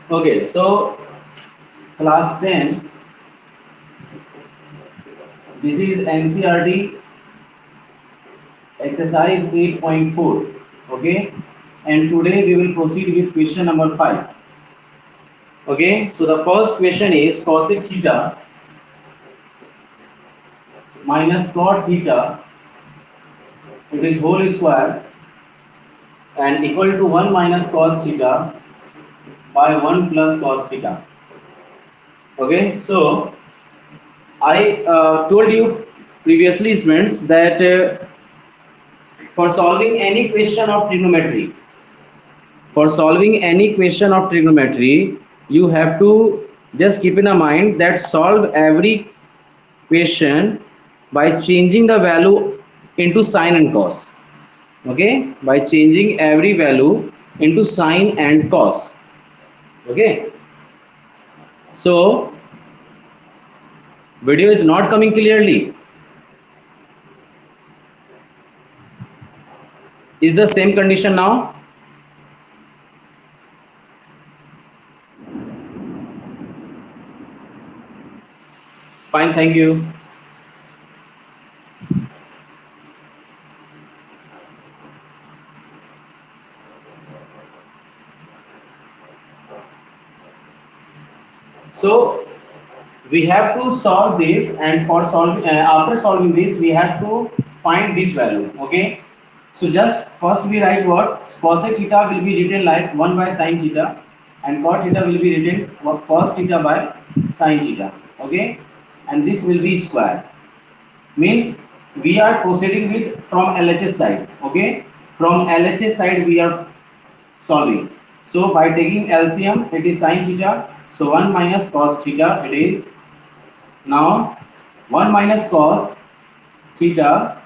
Okay, so class 10, this is NCRT exercise 8.4. Okay, and today we will proceed with question number 5. Okay, so the first question is cosec theta minus cot theta, it is whole square and equal to 1 minus cos theta by 1 plus cos theta. Okay, so I told you previously, students, that for solving any question of trigonometry, you have to just keep in a mind that solve every question by changing the value into sine and cos. Okay, by changing every value into sine and cos. Okay, so video is not coming clearly. Is the same condition now? Fine, thank you. So we have to solve this, and for solving after solving this we have to find this value. Okay, so just first we write what cosec theta will be written like 1 by sine theta, and cot theta will be written what cos theta by sine theta. Okay, and this will be square, means we are proceeding with from LHS side. Okay, from LHS side we are solving. So by taking LCM, it is sine theta, so 1 minus cos theta it is. Now 1 minus cos theta,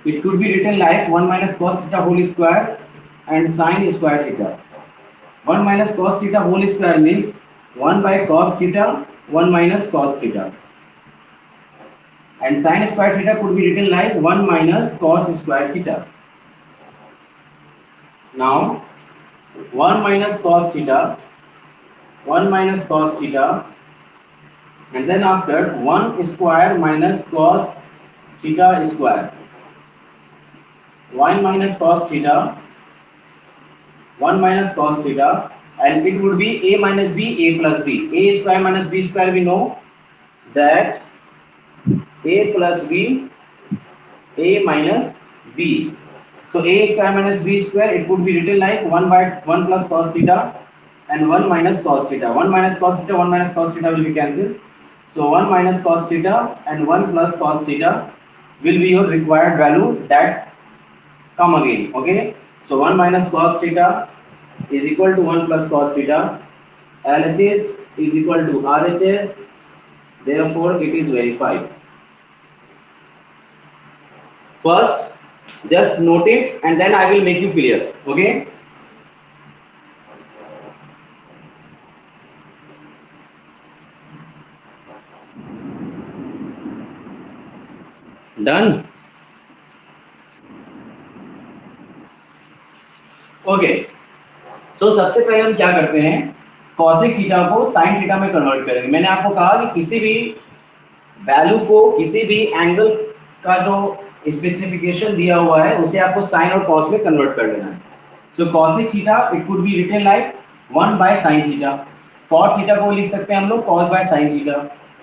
it could be written like 1 minus cos theta whole square and sine square theta. 1 minus cos theta whole square means 1 by cos theta, 1 minus cos theta. And sine square theta could be written like 1 minus cos square theta. Now 1 minus cos theta, 1 minus cos theta, and then after 1 square minus cos theta square. 1 minus cos theta, 1 minus cos theta, and it would be a minus b, a plus b. A square minus b square, we know that a plus b, a minus b. So a square minus b square, it could be written like 1 by 1 plus cos theta and 1 minus cos theta. 1 minus cos theta, 1 minus cos theta will be cancelled. So 1 minus cos theta and 1 plus cos theta will be your required value that come again. Okay, so 1 minus cos theta is equal to 1 plus cos theta. LHS is equal to RHS, therefore it is verified. First just note it and then I will make you clear. Okay, done. Okay, so सबसे पहले हम क्या करते हैं, cosec theta को sine theta में convert करेंगे. मैंने आपको कहा कि किसी भी वैल्यू को, किसी भी एंगल का जो स्पेसिफिकेशन दिया हुआ है उसे आपको साइन और कॉस में कन्वर्ट कर देना है. So cosec theta it could be written like 1 by sine theta. Cot theta को लिख सकते हैं हम लोग cos by sine theta.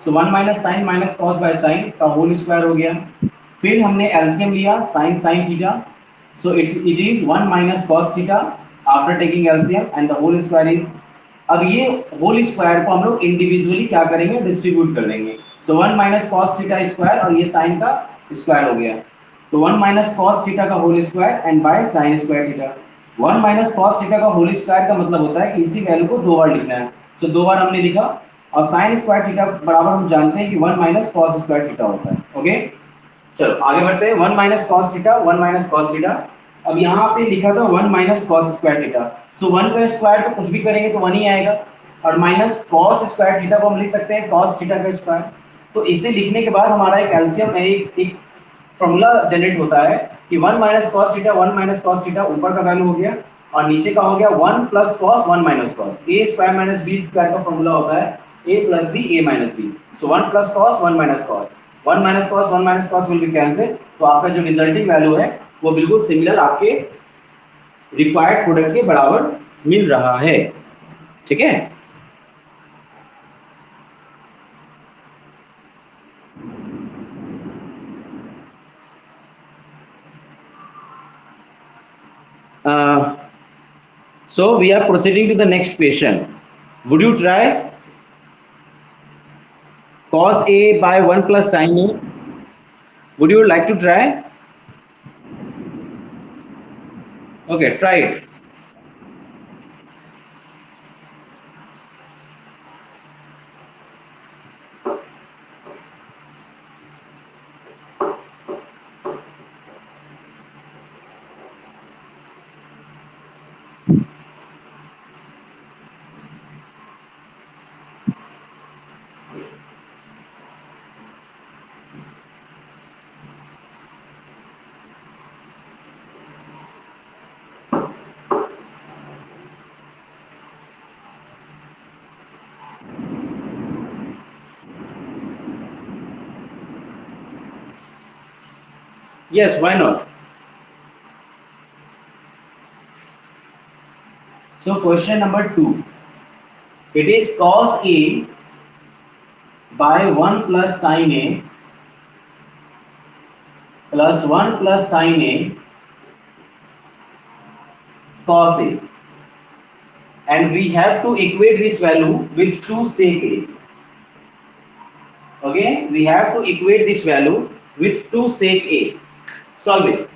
So 1 minus sine minus cos by sine का होल स्क्वायर हो गया. फिर हमने एलसीएम लिया sine sine theta, so it is 1 minus cos theta after taking LCM and the whole square is. अब ये whole square को हम लोग इंडिविजुअली क्या करेंगे, डिस्ट्रीब्यूट कर देंगे. So 1 minus cos theta square और ये साइन का स्क्वायर हो गया, तो 1 माइनस कॉस थीटा का whole square and by sine square theta. 1 minus cos theta का होल स्क्वायर का मतलब होता है कि इसी वैल्यू को दो बार लिखना है. सो दो बार हमने लिखा, और साइन स्क्वायर थीटा बराबर हम जानते हैं कि 1 माइनस कॉस स्क्वायर थीटा होता है. ओके, चलो आगे बढ़ते हैं. 1 minus cos theta, 1 minus cos theta. अब यहाँ पे लिखा था 1 minus cos square theta. So 1 का स्क्वायर तो कुछ भी करेंगे तो 1 ही आएगा, और माइनस कॉस स्क्वायर थीटा को हम लिख सकते हैं कॉस थीटा का स्क्वायर. तो इसे लिखने के बाद हमारा एक एलसीएम में एक फॉर्मूला जनरेट होता है कि 1 minus cos theta, 1 minus cos theta ऊपर का वैल्यू हो गया, और नीचे का हो गया 1 + cos 1 - cos, ए स्क्वायर माइनस बी स्क्वायर का फॉर्मूला होता है a + b a - b, so 1 + cos 1 - cos, 1 - cos 1 - cos will be cancel, तो आपका जो रिजल्टिंग वैल्यू है वो बिल्कुल सिमिलर आपके रिक्वायर्ड प्रोडक्ट के बराबर मिल रहा है। ठीक है, so we are proceeding to the next question. Would you try cos a by 1 plus sin a? Would you like to try? Okay, try it. Yes, why not? So question number 2. It is cos a by 1 plus sin a plus 1 plus sin a cos a, and we have to equate this value with 2 sec a. Okay, we have to equate this value with 2 sec a. Solve it.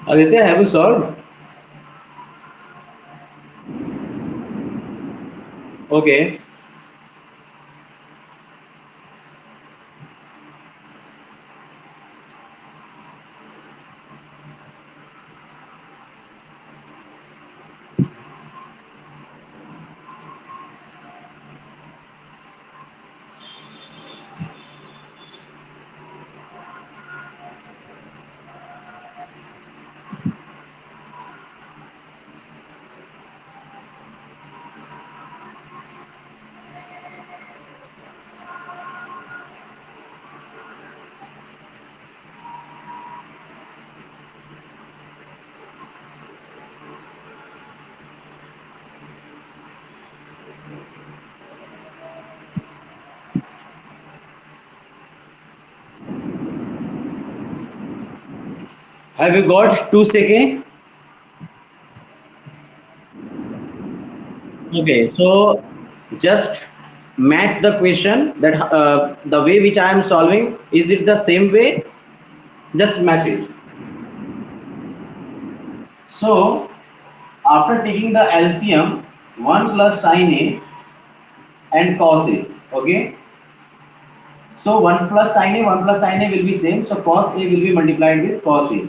Aditya, have you solved? Okay. Have you got 2 second? Okay, so just match the question that the way which I am solving, is it the same way? Just match it. So after taking the LCM, 1 plus sin A and cos A. Okay. So 1 plus sin A, 1 plus sin A will be same. So cos A will be multiplied with cos A.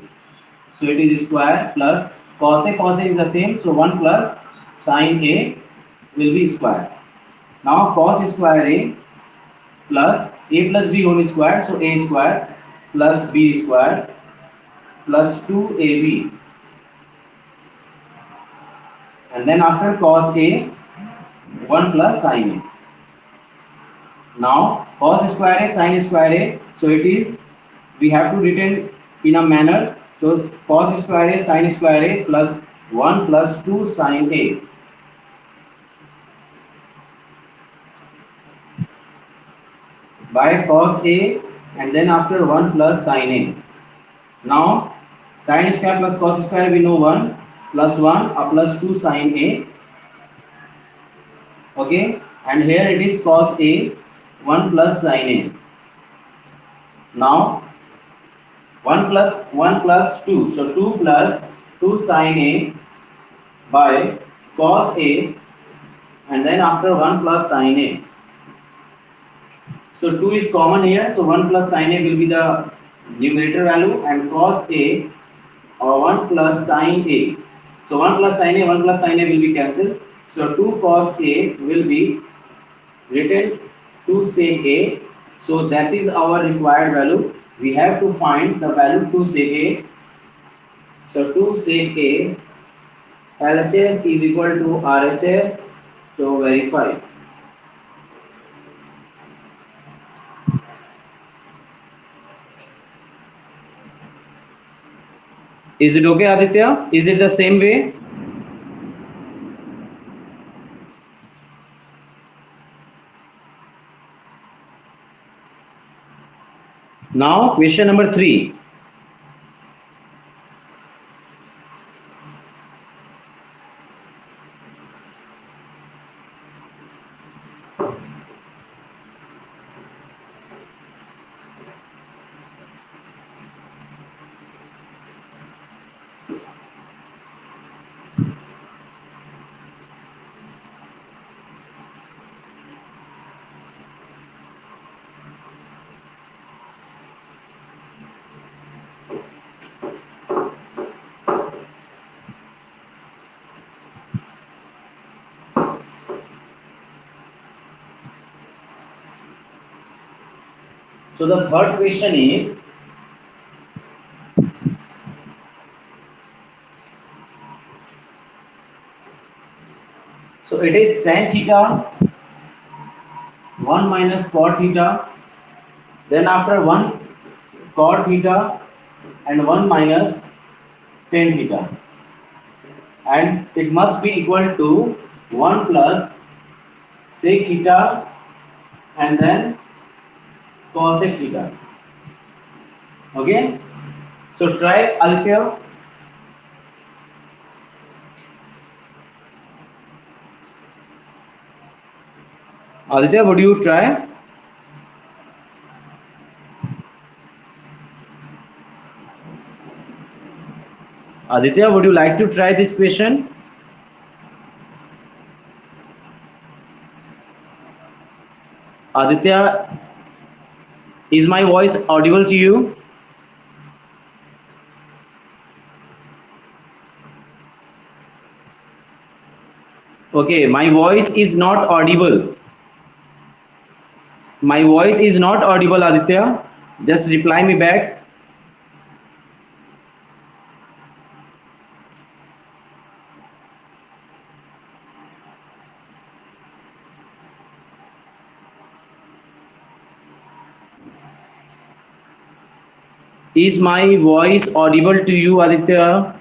So it is square plus cos A is the same. So 1 plus sin A will be square. Now cos square A plus b whole square, so a square plus b square plus 2ab, and then after cos a, 1 plus sin a. Now cos square a sin square a, so it is, we have to written in a manner, so cos square a sin square a plus 1 plus 2 sin a by cos a, and then after 1 plus sin a. Now sin square plus cos square, we know 1 plus 1 plus 2 sin a. Okay, and here it is cos a, 1 plus sin a. Now 1 plus 1 plus 2, so 2 plus 2 sin a by cos a, and then after 1 plus sin a. So 2 is common here, so 1 plus sin a will be the numerator value, and cos a, or 1 plus sin a. So 1 plus sin a, 1 plus sin a will be cancelled, so 2 cos a will be written to sec a. So that is our required value. We have to find the value to sec a. So to sec a, LHS is equal to RHS. So verify. Is it okay, Aditya? Is it the same way? Now question number 3. So the third question is, so it is tan theta 1 minus cot theta, then after 1 cot theta and 1 minus tan theta, and it must be equal to 1 plus sec theta and then cosec theta. Okay, so try, Aditya. Aditya, would you try? Aditya, would you like to try this question? Aditya, is my voice audible to you? Okay, my voice is not audible. My voice is not audible, Aditya. Just reply me back. Is my voice audible to you, Aditya?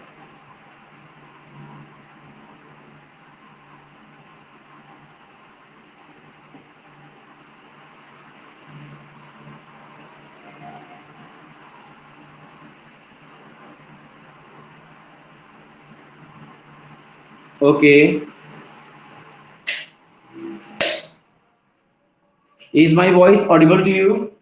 Okay. Is my voice audible to you?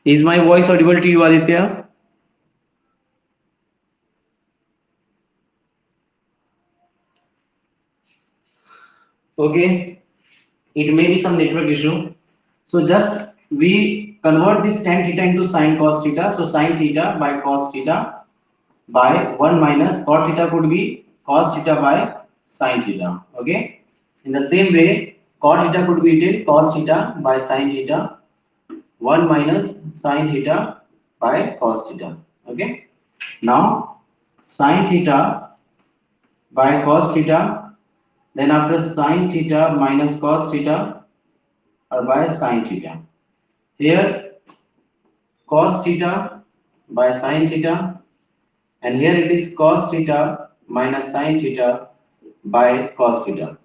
Is my voice audible to you, Aditya? Okay. It may be some network issue. So just we convert this tan theta into sine cos theta. So sine theta by cos theta by 1 minus cot theta could be cos theta by sine theta. Okay. In the same way, cot theta could be written cos theta by sine theta 1 minus sine theta by cos theta. Okay. Now sine theta by cos theta, then after sine theta minus cos theta or by sine theta. Here cos theta by sine theta, and here it is cos theta minus sine theta by cos theta.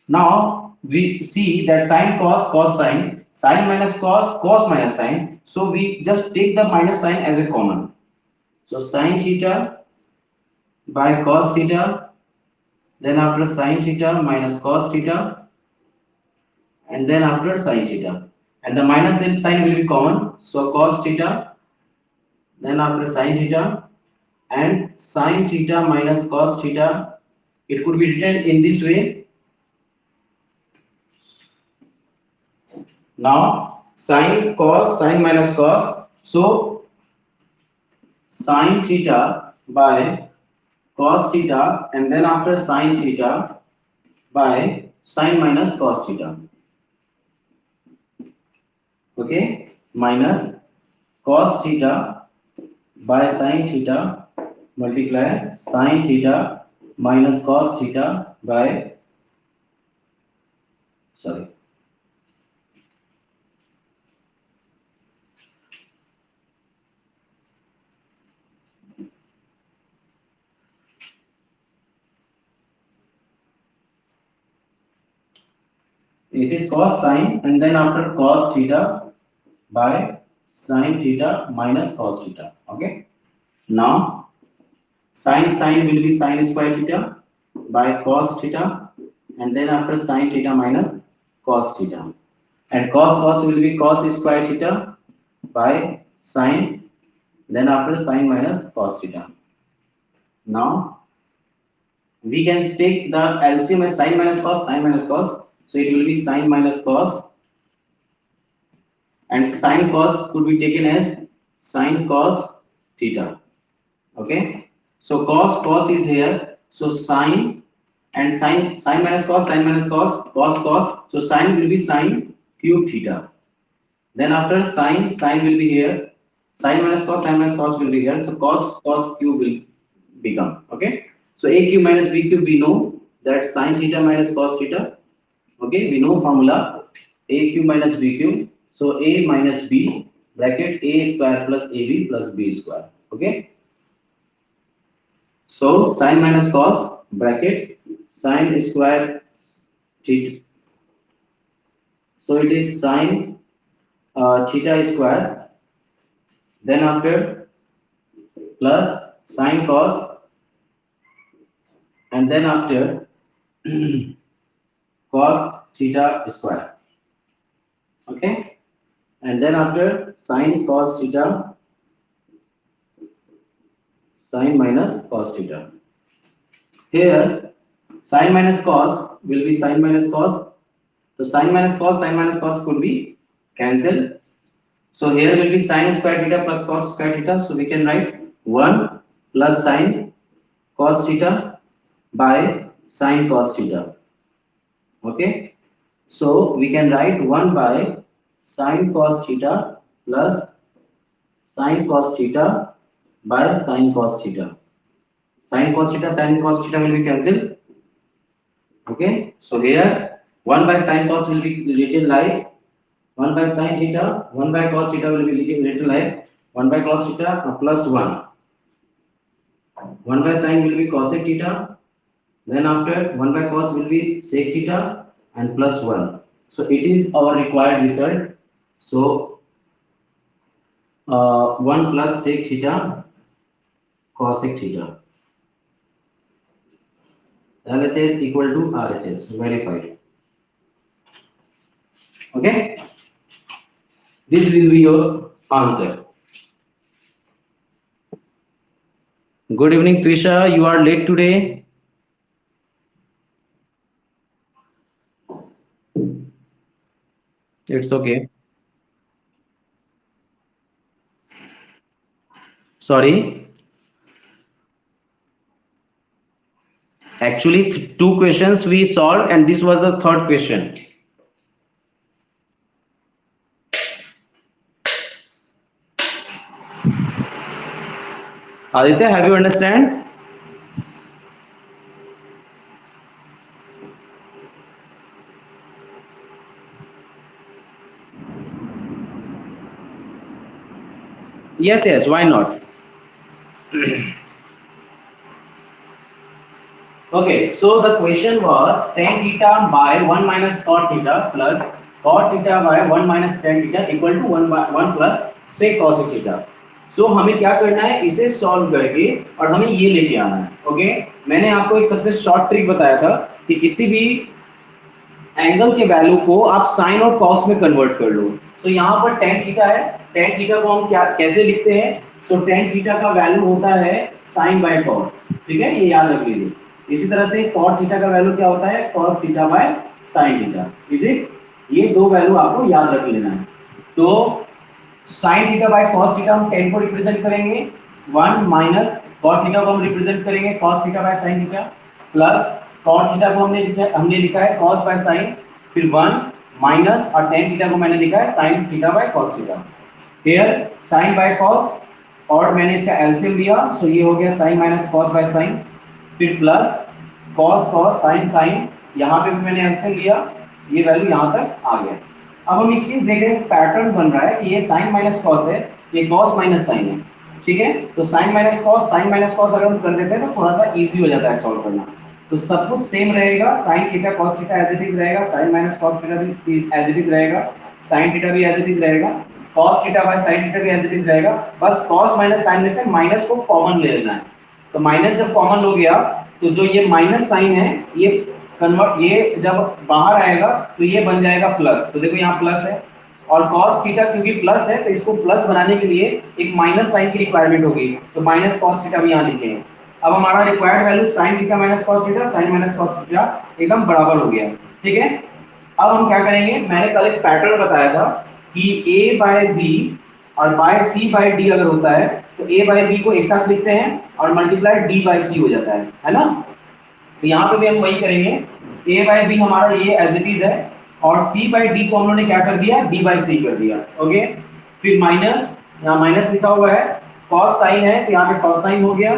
Now we see that sine cos cos sine, sine minus cos cos minus sine. So we just take the minus sign as a common. So sine theta by cos theta, then after sine theta minus cos theta, and then after sine theta. And the minus sign will be common. So cos theta, then after sine theta, and sine theta minus cos theta. It could be written in this way. Now sine cos sine minus cos. So sine theta by cos theta, and then after sine theta by sine minus cos theta. Okay, minus cos theta by sine theta multiply sine theta minus cos theta by, sorry, it is cos sine, and then after cos theta by sine theta minus cos theta. Okay. Now sine will be sine square theta by cos theta, and then after sine theta minus cos theta, and cos will be cos square theta by sine, then after sine minus cos theta. Now we can take the LCM as sine minus cos, sine minus cos. So it will be sine minus cos, and sine cos could be taken as sine cos theta. Okay. So cos is here. So sine and sine minus cos, sine minus cos, cos. So sine will be sine cube theta. Then after sine will be here. Sine minus cos will be here. So cos cube will become. Okay. So a cube minus b cube, we know that sine theta minus cos theta. Okay, we know formula a cube minus b cube. So a minus b bracket a square plus ab plus b square. Okay. So sine minus cos bracket sine square theta. So it is sine theta square. Then after plus sine cos, and then after cos theta square. Okay, and then after sine cos theta, sine minus cos theta. Here sine minus cos will be sine minus cos. So sine minus cos could be cancelled. So here will be sine square theta plus cos square theta. So we can write 1 plus sine cos theta by sine cos theta. Okay. So we can write 1 by sine cos theta plus sine cos theta by sine cos theta. Sine cos theta will be cancelled. Okay. So here 1 by sine cos will be written like 1 by sine theta, 1 by cos theta will be written like 1 by cos theta plus 1. 1 by sine will be cosec theta. Then after 1 by cos will be sec theta. and plus 1. So it is our required result. So 1 plus sec theta cos sec theta. LHS equal to RHS, verified. Okay, this will be your answer. Good evening, Twisha. You are late today. It's okay. Sorry. Actually, two questions we solved, and this was the third question. Aditya, have you understand? Yes, yes. Why not? Okay, so the question was tan theta by 1 minus cot theta plus cot theta by 1 minus tan theta equal to 1 plus sec cos theta. So हमें क्या करना है, इसे solve करके और हमें ये लेके आना है. ओके, मैंने आपको एक सबसे शॉर्ट ट्रिक बताया था कि किसी भी एंगल के वैल्यू को आप साइन और कॉस में कन्वर्ट कर लो. सो यहाँ पर tan थीटा है, tan थीटा को हम क्या कैसे लिखते हैं? सो tan थीटा का वैल्यू होता है साइन बाय कॉस. ठीक है, ये याद रख लीजिए. इसी तरह से cot थीटा का वैल्यू क्या होता है? cos theta by sin theta. Is it? ये दो वैल्यू आपको याद रख लेना है. तो sin theta by cos theta हम tan को रिप्रेजेंट करेंगे, 1 माइनस cot थीटा को हम रिप्रेजेंट करेंगे cos theta by sin theta, plus cot theta को हमने लिखा है cos बाय sin, फिर 1 माइनस और tan थीटा को मैंने लिखा है sin theta by cos theta. Here sin by cos और मैंने इसका एलसीएम लिया, सो ये हो गया sin minus cos by sin, फिर plus cos cos sin sin, यहाँ पे भी मैंने एलसीएम लिया, ये वैल्यू यहाँ तक आ गया. अब हम एक चीज देख रहे हैं, पैटर्न बन रहा है कि ये sin माइनस cos है, ये cos माइनस sin है. ठीक है, तो sin माइनस cos अगर हम कर देते हैं तो थोड़ा सा इजी हो जाता है सॉल्व करना. तो सब कुछ सेम रहेगा, sin theta cos theta as it is रहेगा, sin माइनस cos थीटा भी एज इट इज रहेगा, sin थीटा भी एज इट इज रहेगा, cos theta by sin theta भी एज इट इज रहेगा. बस cos माइनस sin में से माइनस को कॉमन ले लेना है. तो माइनस जब कॉमन हो गया तो जो ये माइनस साइन है ये कन्वर्ट, ये जब बाहर आएगा तो ये बन जाएगा प्लस. तो देखो यहाँ प्लस है और cos थीटा क्योंकि प्लस है तो इसको प्लस बनाने के लिए एक माइनस साइन की रिक्वायरमेंट होगी, तो माइनस cos थीटा भी यहाँ लिखेंगे. अब हमारा required value sin theta minus cos theta, sin minus cos theta एकदम बराबर हो गया. ठीक है, अब हम क्या करेंगे, मैंने कल एक पैटर्न बताया था कि a बाय b और बाय c बाय d अगर होता है तो a बाय b को एक साथ लिखते हैं और मल्टीप्लाई d बाय c हो जाता है ना. तो यहाँ पे भी हम वही करेंगे, a बाय b हमारा ये एज इट इज है और c बाय d को हम लोगों ने क्या कर दिया, d बाय c कर दिया. ओके, फिर माइनस, यहाँ माइनस लिखा हुआ है, cos साइन है तो यहाँ पे cos साइन हो गया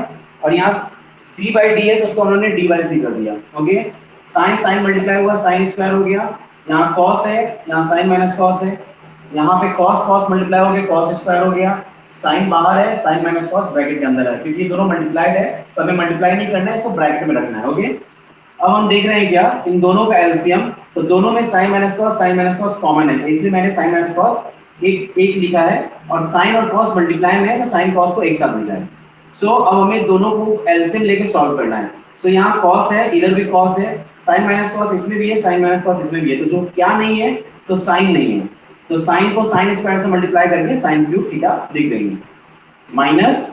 और यहाँ c बाय d है तो उसको हम लोगों ने d बाय c कर दिया. ओके, साइन साइन मल्टीप्लाई हुआ, साइन स्क्वायर हो गया, यहाँ cos है, यहाँ साइन माइनस cos है, यहाँ पे cos cos मल्टीप्लाई हो गया, cos स्क्वायर हो गया, साइन बाहर है, साइन माइनस cos ब्रैकेट के अंदर है, क्योंकि दोनों मल्टीप्लाइड है तो हमें मल्टीप्लाई नहीं करना है, इसको ब्रैकेट में रखना है. ओके, अब हम देख रहे हैं क्या, इन दोनों का एलसीएम, तो दोनों में sin माइनस cos कॉमन है, इसलिए मैंने sin माइनस cos एक एक लिखा है और sin और cos मल्टीप्लाई में है तो sin cos को एक साथ लिखा है. सो अब हमें दोनों को एलसीएम लेके सॉल्व करना है. सो यहाँ cos है, इधर भी cos है, sin माइनस cos इसमें भी है, sin माइनस cos इसमें भी है, तो जो क्या नहीं है तो sin नहीं है, तो sin को sin स्क्वायर से मल्टीप्लाई करके sin क्यूब थीटा लिख देंगे. माइनस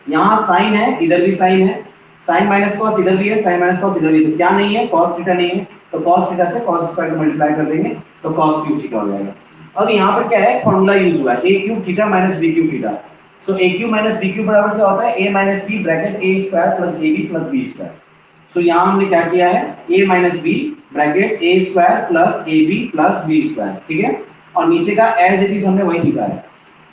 यहाँ sin है, इधर भी sin है, sin माइनस cos इधर भी है, sin माइनस cos इधर भी है, तो क्या नहीं है, cos थीटा नहीं है, तो cos थीटा से cos स्क्वायर को मल्टीप्लाई कर देंगे तो cos क्यूब थीटा हो जाएगा. अब यहाँ पर क्या है, फॉर्मूला यूज हुआ है a cube theta minus b cube theta. So a cube minus b cube बराबर क्या होता है, a minus b bracket a square plus ab plus b square. So यहाँ हमने क्या किया है, a minus b bracket a square plus ab plus b square. ठीक है, और नीचे का एज इट इज हमने वही लिखा है.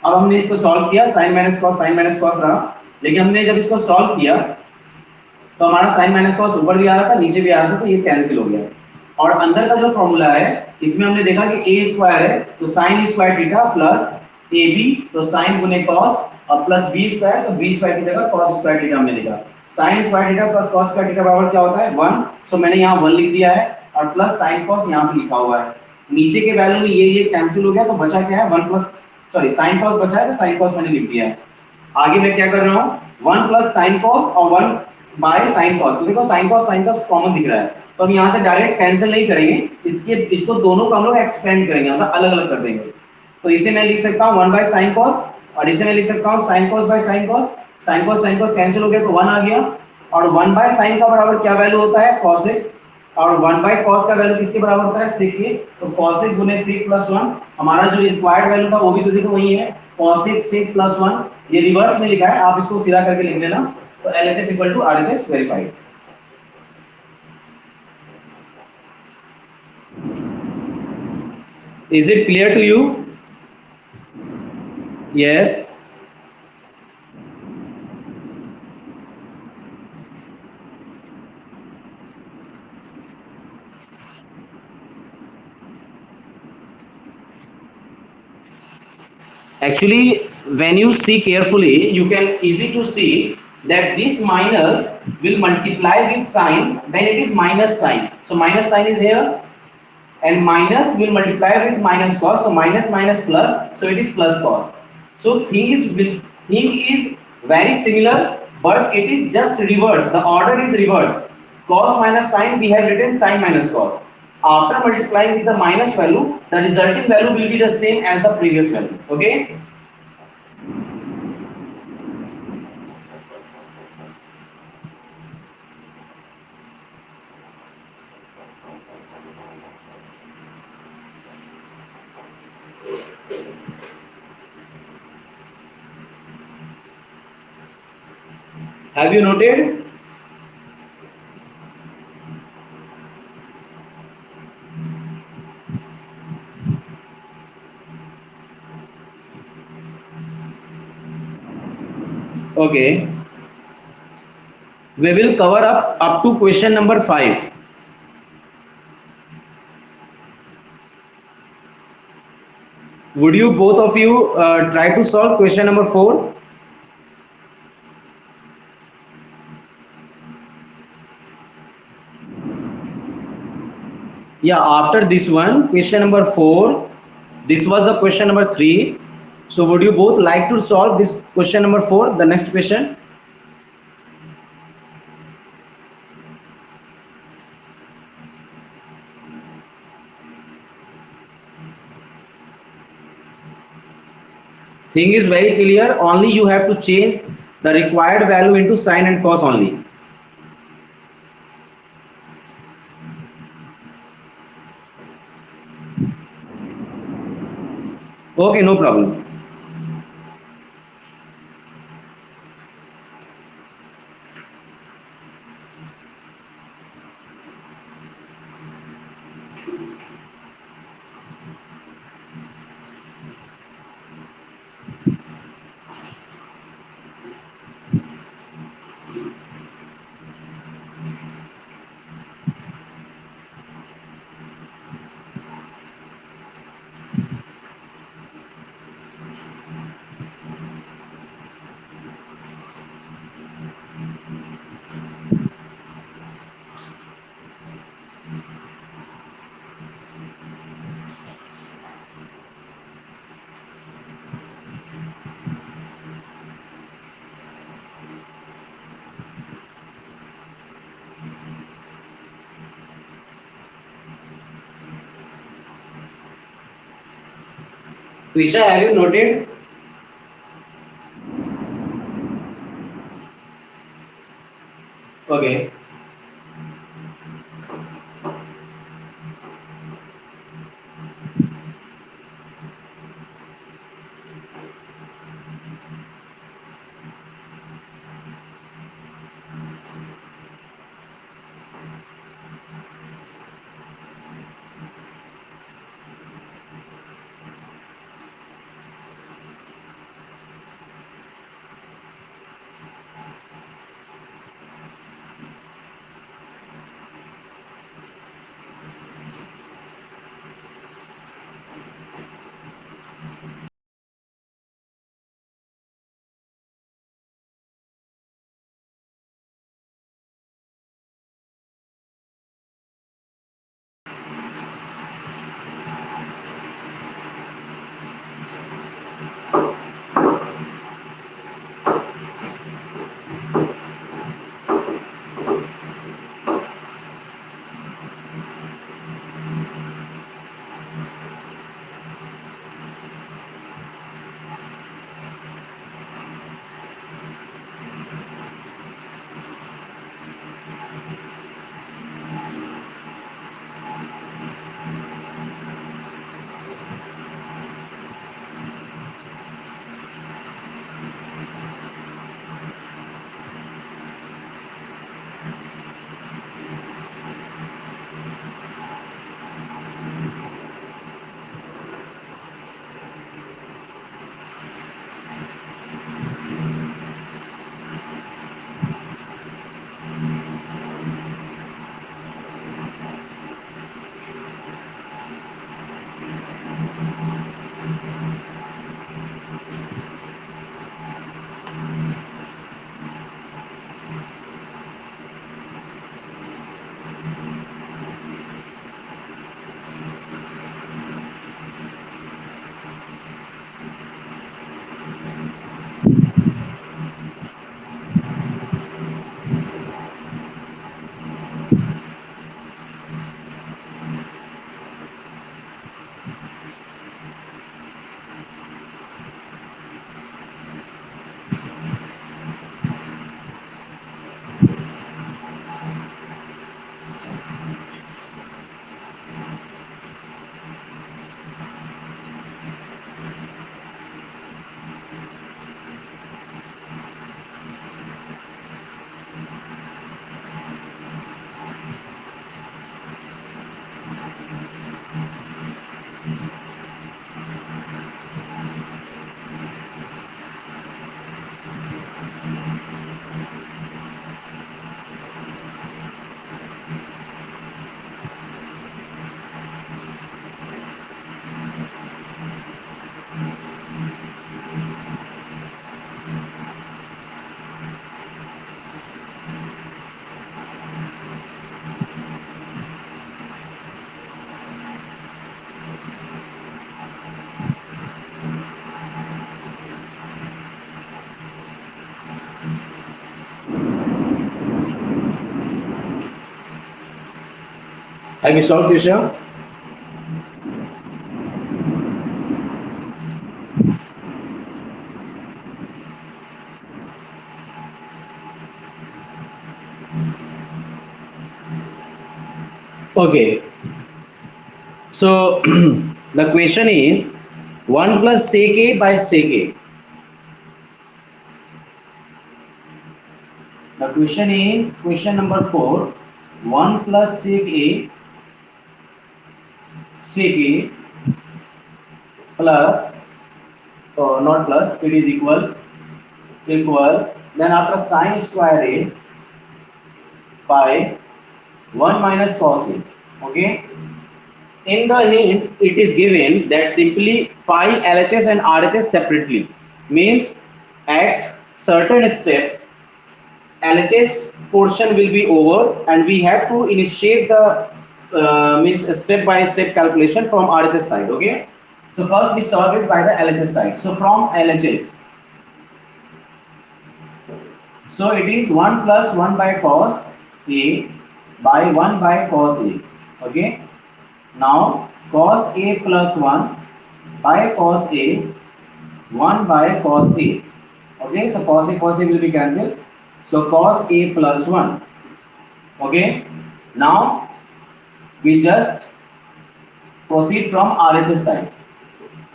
अब हमने इसको सॉल्व किया, sin माइनस cos रहा, लेकिन हमने जब इसको सॉल्व किया तो हमारा sin माइनस cos ऊपर भी आ रहा था नीचे भी आ रहा था, तो ये कैंसिल हो गया. और अंदर का जो फॉर्मूला है इसमें हमने देखा कि a स्क्वायर है तो sin square theta plus ab तो sin गुने cos और प्लस b स्क्वायर तो b स्क्वायर की जगह cos स्क्वायर थीटा हमने लिखा. sin square theta plus cos square theta बराबर क्या होता है, 1. सो मैंने यहाँ 1 लिख दिया है और प्लस साइन कॉस यहाँ पे लिखा हुआ है। नीचे के वैल्यू में ये कैंसिल हो गया तो बचा क्या है, one plus sorry sine cos बचा है तो साइन कॉस मैंने लिख दिया है। आगे मैं क्या कर रहा हूँ, वन प्लस साइन कॉस और वन बाय साइन कॉस, तो देखो साइन कॉस कॉमन दिख रहा है, तो हम यहाँ से डायरेक्ट कैंसिल नहीं करेंगे, इसको दोनों को हम लोग एक्सपेंड करेंगे, मतलब अलग अलग कर देंगे। तो इसे मैं लिख सकता हूँ वन बाय साइन कॉस, और इसे मैं लिख सकता हूँ sine cos by sine cos cancel हो गया तो वन आ गया, और वन बाय साइन का बराबर क्या वैल्यू होता है, कॉसेक, और वन बाय कॉस का वैल्यू किसके बराबर होता है, सेक के, तो कॉसेक गुने सेक प्लस वन, हमारा जो रिक्वायर्ड वैल्यू था वो भी तो देखो वही है, कॉसेक सेक प्लस वन, ये रिवर्स में लिखा है, आप इसको सीधा करके लिख लेना, तो LHS equal to RHS verified. Is it clear to you? Yes. Actually, when you see carefully, you can easy to see that this minus will multiply with sign, then it is minus sign. So minus sign is here, and minus will multiply with minus cos. So minus minus plus, so it is plus cos. So thing is very similar, but it is just reverse. The order is reversed. Cos minus sin, we have written sin minus cos. After multiplying with the minus value, the resulting value will be the same as the previous value. Okay. Have you noted? Okay. We will cover up to question number 5. Would you both of you try to solve question number 4? Yeah, after this one, question number 4, this was the question number 3. So would you both like to solve this question number 4, the next question? Thing is very clear, only you have to change the required value into sin and cos only. Okay, no problem. Trisha, have you noted? Okay. Have you solved, Trisha? Okay. So the question is 1 plus sec a by sec a. The question is question number 4. 1 plus sec a plus, not plus, it is equal, then after sine square a by 1 minus cos a. Okay. In the hint, it is given that simply phi LHS and RHS separately means at certain step LHS portion will be over and we have to initiate the means step by step calculation from RHS side. Okay, so first we solve it by the LHS side. So from LHS, so it is 1 plus 1 by cos A by 1 by cos A. Okay, now cos A plus 1 by cos A, 1 by cos A. Okay, so cos A will be cancelled. So cos A plus 1. Okay, now we just proceed from RHS side.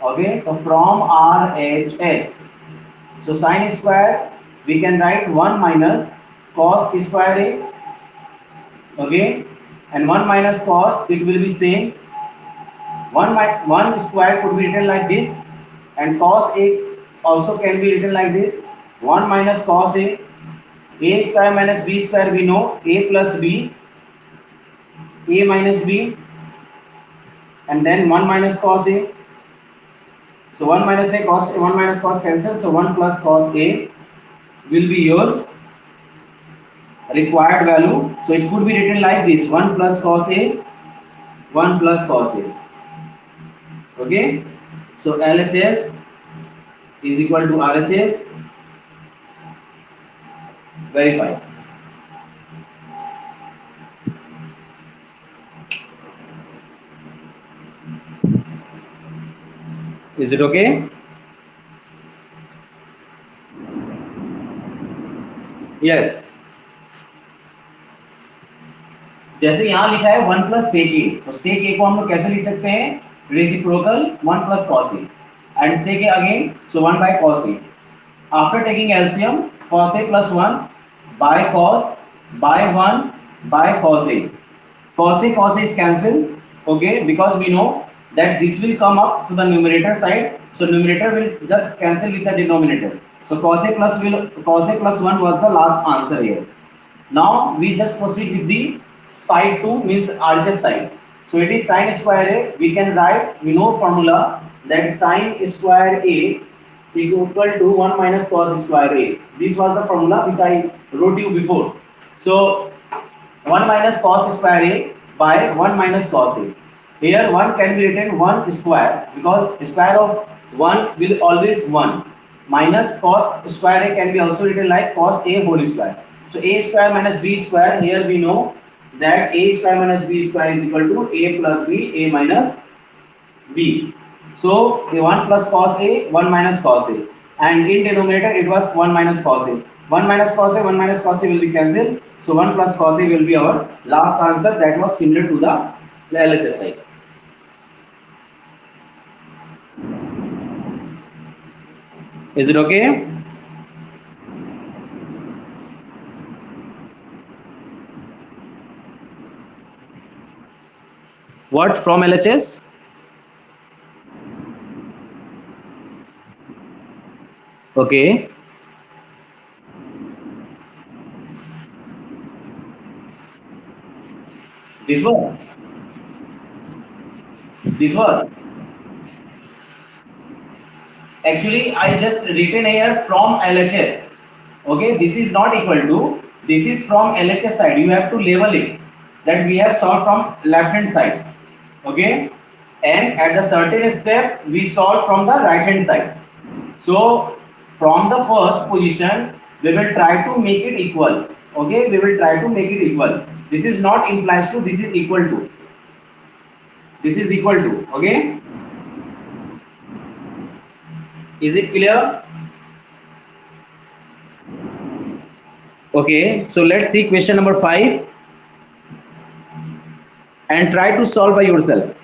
Okay, so from RHS, so sine square we can write 1 minus cos square A. Okay, and 1 minus cos, it will be same. 1 square could be written like this, and cos A also can be written like this. 1 minus cos A square minus B square, we know A plus B, A minus B, and then 1 minus cos A. So 1 minus A cos, 1 minus cos cancel, so 1 plus cos A will be your required value. So it could be written like this: 1 plus cos A, 1 plus cos A. Okay, so LHS is equal to RHS. Verify. Is it okay? Yes. जैसे यहाँ लिखा है 1 plus sec ए, तो सेक ए को हम लोग कैसे लिख सकते हैं? Reciprocal 1 plus cos A and sec A again, so 1 by cos A. After taking LCM, cos a plus 1 by cos by 1 by cos a. Cos a is cancelled. Okay, because we know that this will come up to the numerator side. So numerator will just cancel with the denominator. So cos a plus 1 was the last answer here. Now we just proceed with the side 2, means RHS side. So it is sine square A. We can write, we know formula that sine square A equal to 1 minus cos square A. This was the formula which I wrote you before. So 1 minus cos square A by 1 minus cos A. Here 1 can be written 1 square because square of 1 will always 1. Minus cos square A can be also written like cos A whole square. So A square minus B square, here we know that A square minus B square is equal to A plus B, A minus B. So 1 plus cos A, 1 minus cos A, and in denominator it was 1 minus cos A. 1 minus cos A, 1 minus cos A will be cancelled. So 1 plus cos A will be our last answer. That was similar to the LHS side. Is it okay? What from LHS? Okay. This was. This was. Actually, I just written here from LHS. Okay, this is not equal to. This is from LHS side. You have to label it that we have solved from left hand side. Okay, and at the certain step we solve from the right hand side. So from the first position we will try to make it equal. Okay, we will try to make it equal. This is not implies to, this is equal to. This is equal to, okay? Is it clear? Okay, so let's see question number 5 and try to solve by yourself.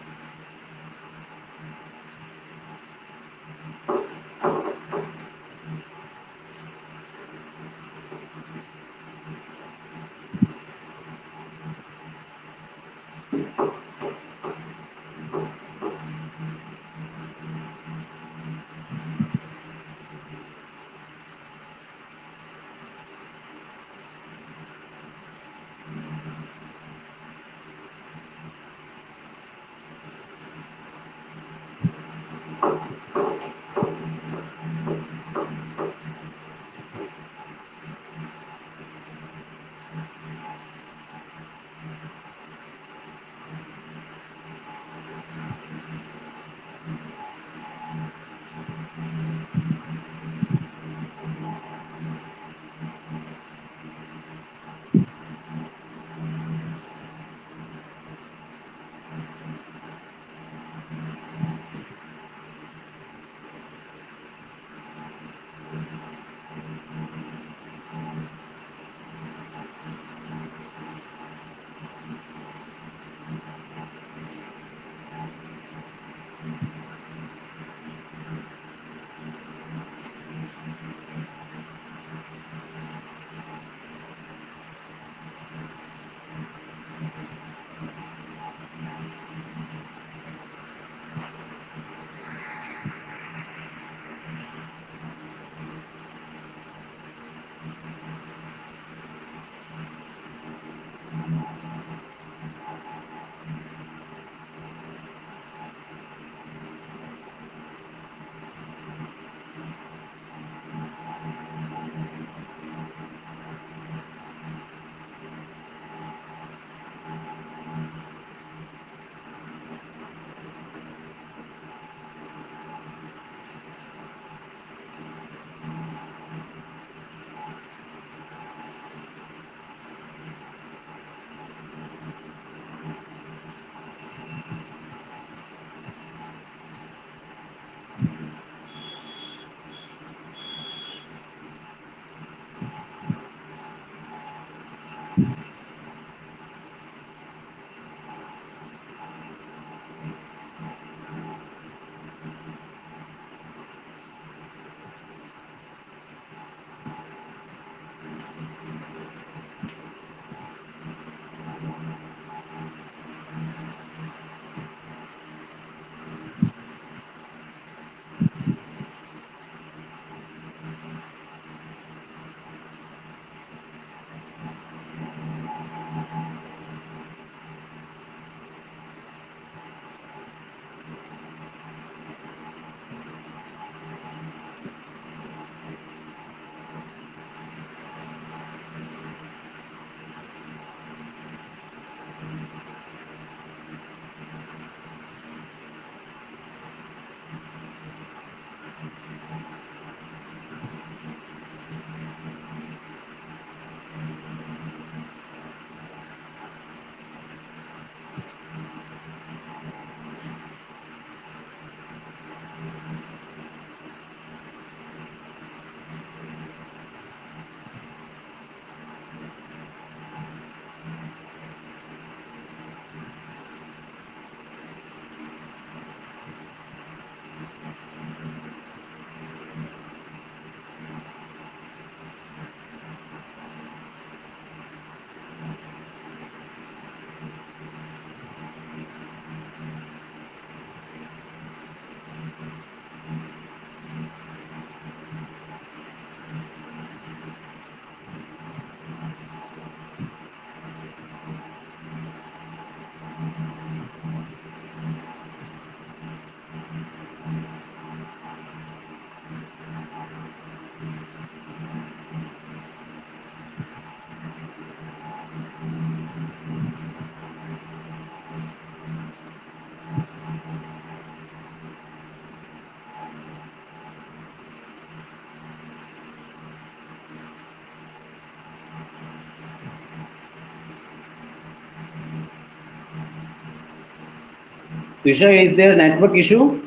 Tushar, is there network issue?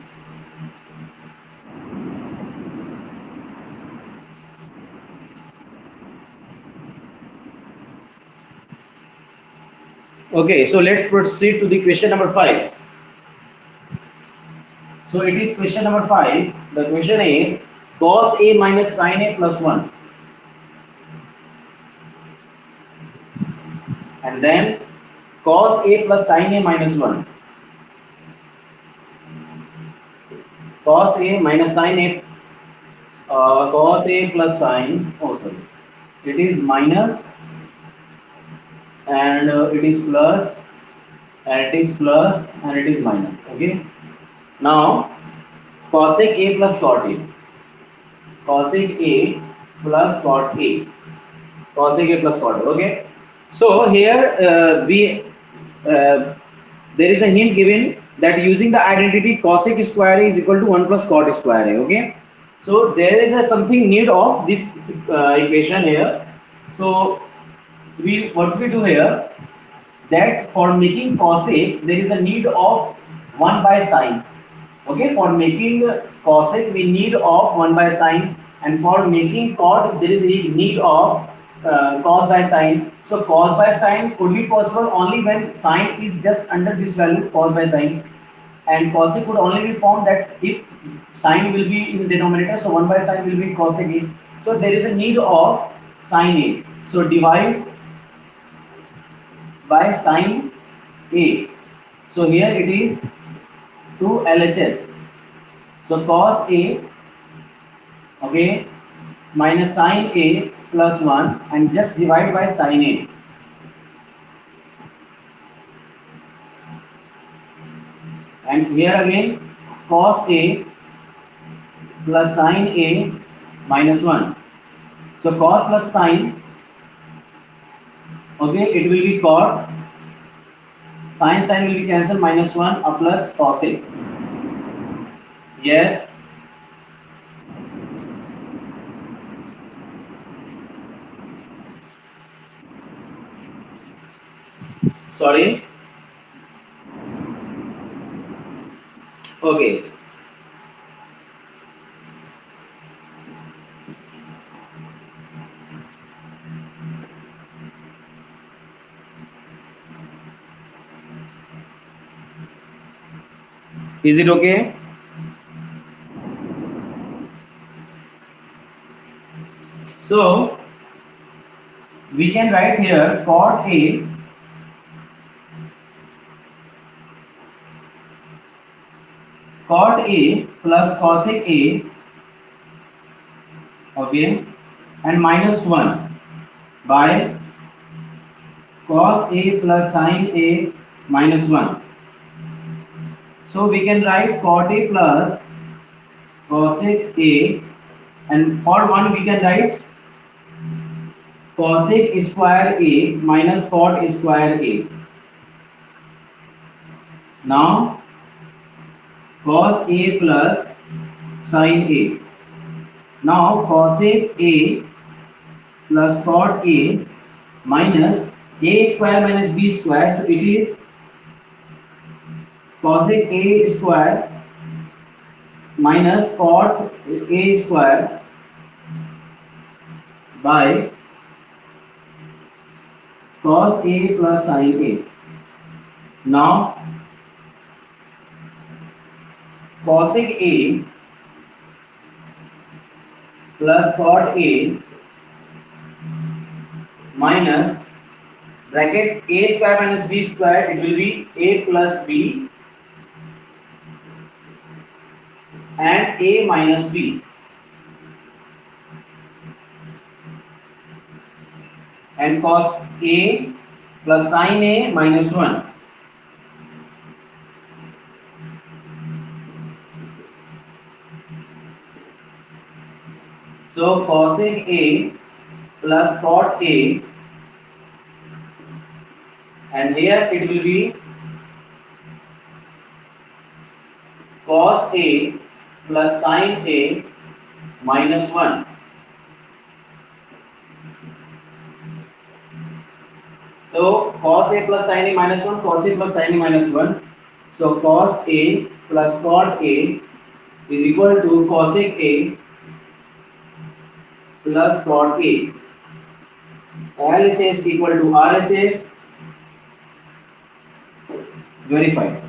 Okay, so let's proceed to the question number 5. So it is question number 5. The question is cos A minus sin A plus 1. And then cos A plus sin A minus 1. Cos A minus sin A, cos A plus sin, oh sorry, it is minus and it is plus and it is plus and it is minus. Okay. Now cosec A plus cot A. Cosec A plus cot A. Cosec A plus cot A. Okay. So here there is a hint given that using the identity cosec square A is equal to 1 plus cot square A. Okay. So there is a something need of this equation here. So we what we do here that for making cosec there is a need of 1 by sine. Okay, for making cosec we need of 1 by sine, and for making cot there is a need of cos by sine. So cos by sine could be possible only when sine is just under this value cos by sine, and cosec could only be formed that if sine will be in the denominator, so 1 by sine will be cosec A. So there is a need of sine A. So divide by sine A. So here it is 2 LHS. So cos A, okay, minus sine A plus 1 and just divide by sine A. And here again cos A plus sine A minus 1. So cos plus sine, okay, it will be cot. Sine will be cancelled, minus 1 a plus cos A. Yes, sorry. Okay. Is it okay? So we can write here cot A plus cosec A, okay, and minus 1 by cos A plus sin A minus 1. So we can write cot A plus cosec A, and for 1 we can write cosec square A minus cot square A. Now cos A plus sin A. Now cosec A plus cot A minus A square minus B square. So it is cosec A square minus cot A square by cos A plus sin A. Now cosec A plus cot A minus bracket A square minus B square, it will be A plus B and A minus B, and cos A plus sin A minus 1. So cosec A plus cot A, and here it will be cos A plus sin A minus 1. So cos A plus sin A minus 1, cos A plus sin A minus 1. So cos A plus cot A is equal to cosec A plus cot A. LHS equal to RHS. Verify.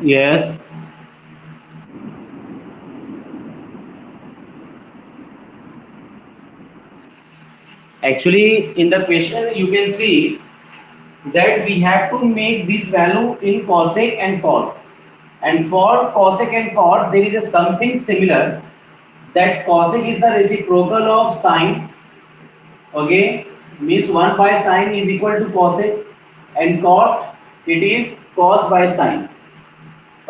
Yes. Actually, in the question, you can see that we have to make this value in cosec and cot. And for cosec and cot, there is a something similar that cosec is the reciprocal of sine. Okay, means 1 by sine is equal to cosec, and cot it is cos by sine.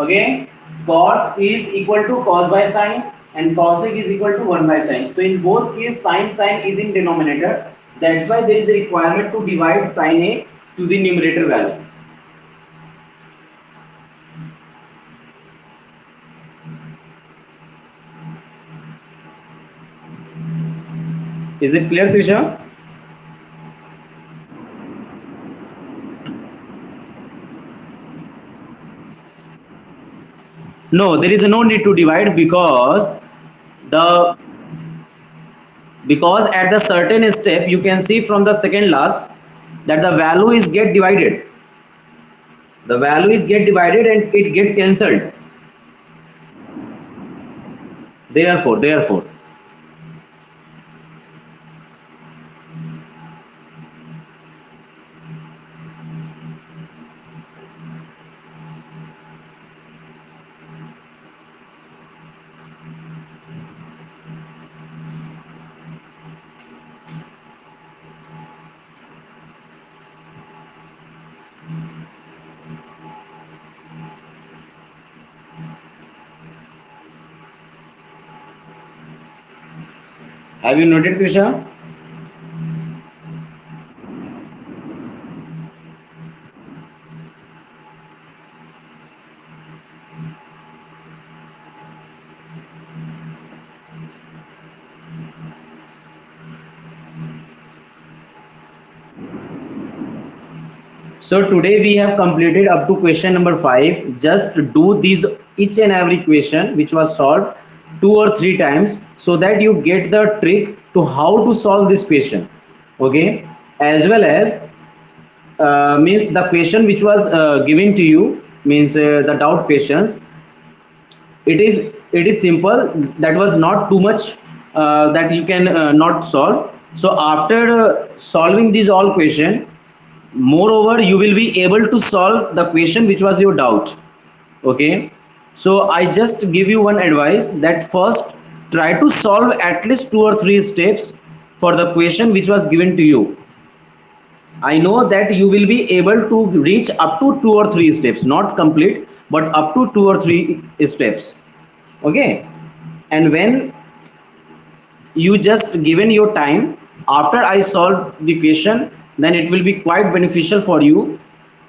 Okay, cot is equal to cos by sine and cosec is equal to 1 by sine. So in both case sine is in denominator. That's why there is a requirement to divide sine a to the numerator value. Is it clear, Trisha? No, there is no need to divide the because at the certain step you can see from the second last that the value is get divided. The value is get divided and it get cancelled. Therefore, have you noted, Trisha? So today we have completed up to question number 5. Just do these each and every question which was solved 2 or 3 times so that you get the trick to how to solve this question. Okay, as well as means the question which was given to you means the doubt questions. It is simple. That was not too much that you can not solve. So after solving these all question, moreover you will be able to solve the question which was your doubt. Okay, so I just give you one advice that first try to solve at least 2 or 3 steps for the question which was given to you. I know that you will be able to reach up to 2 or 3 steps, not complete, but up to two or three steps. Okay, and when you just given your time after I solve the question, then it will be quite beneficial for you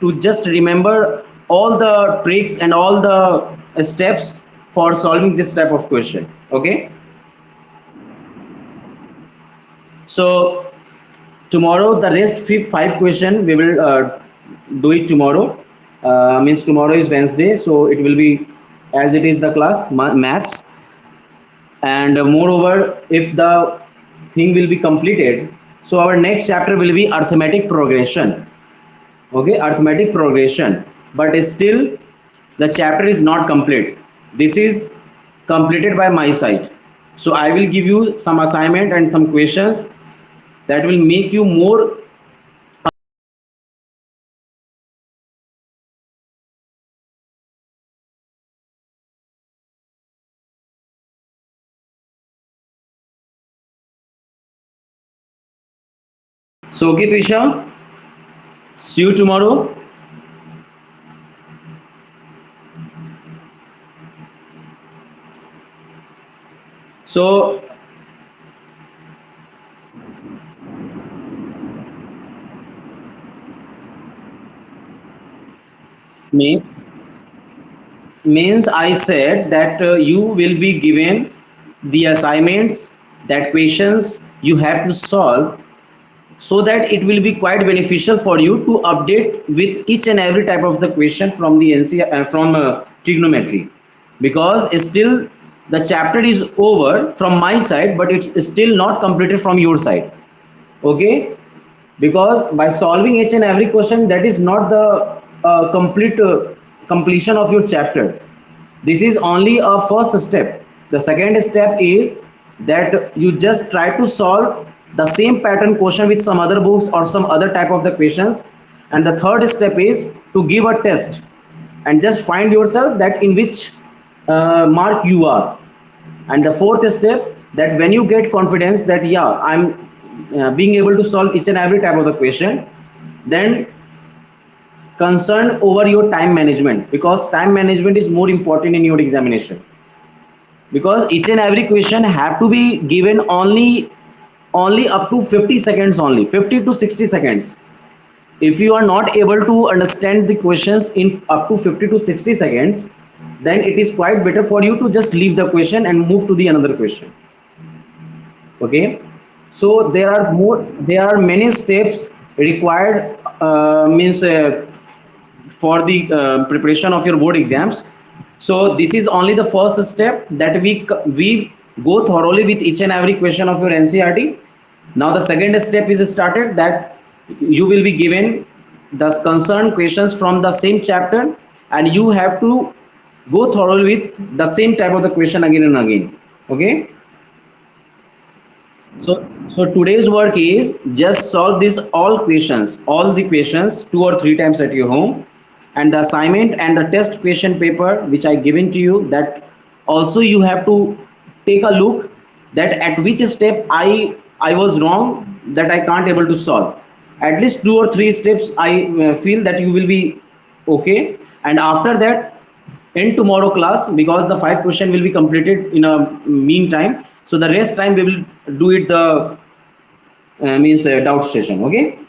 to just remember all the tricks and all the steps for solving this type of question. Okay, so tomorrow the rest five question we will do it tomorrow. Means tomorrow is Wednesday, so it will be as it is the class maths. And moreover, if the thing will be completed, so our next chapter will be arithmetic progression. Okay, arithmetic progression, but still the chapter is not complete. This is completed by my side, so I will give you some assignment and some questions that will make you more. So okay, Trisha, see you tomorrow. So me means I said that you will be given the assignments, that questions you have to solve, so that it will be quite beneficial for you to update with each and every type of the question from the from trigonometry, because still the chapter is over from my side, but it's still not completed from your side. Okay, because by solving each and every question, that is not the complete completion of your chapter. This is only a first step. The second step is that you just try to solve the same pattern question with some other books or some other type of the questions. And the third step is to give a test and just find yourself that in which mark you are. And the fourth step, that when you get confidence that yeah, I'm being able to solve each and every type of the question, then concern over your time management, because time management is more important in your examination, because each and every question have to be given only up to 50 seconds, only 50 to 60 seconds. If you are not able to understand the questions in up to 50 to 60 seconds, then it is quite better for you to just leave the question and move to the another question. Okay, so there are many steps required, means for the preparation of your board exams. So this is only the first step, that we go thoroughly with each and every question of your NCRT. Now the second step is started, that you will be given the concerned questions from the same chapter, and you have to go thoroughly with the same type of the question again and again. Okay, so today's work is just solve this all the questions two or three times at your home, and the assignment and the test question paper which I given to you, that also you have to take a look, that at which step I was wrong, that I can't able to solve. At least two or three steps I feel that you will be okay. And after that, in tomorrow class, because the five question will be completed in a meantime, so the rest time we will do it the means doubt session. Okay,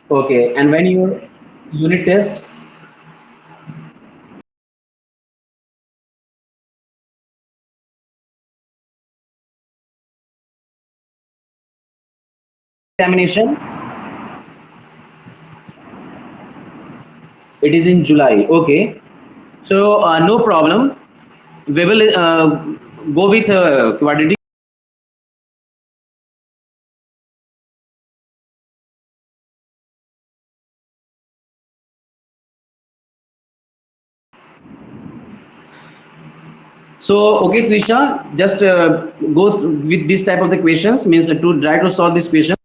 okay, and when your unit test examination, it is in July. Okay, so no problem, we will go with quadratic. So okay, Trisha, just go with this type of the questions, means to try to solve this question.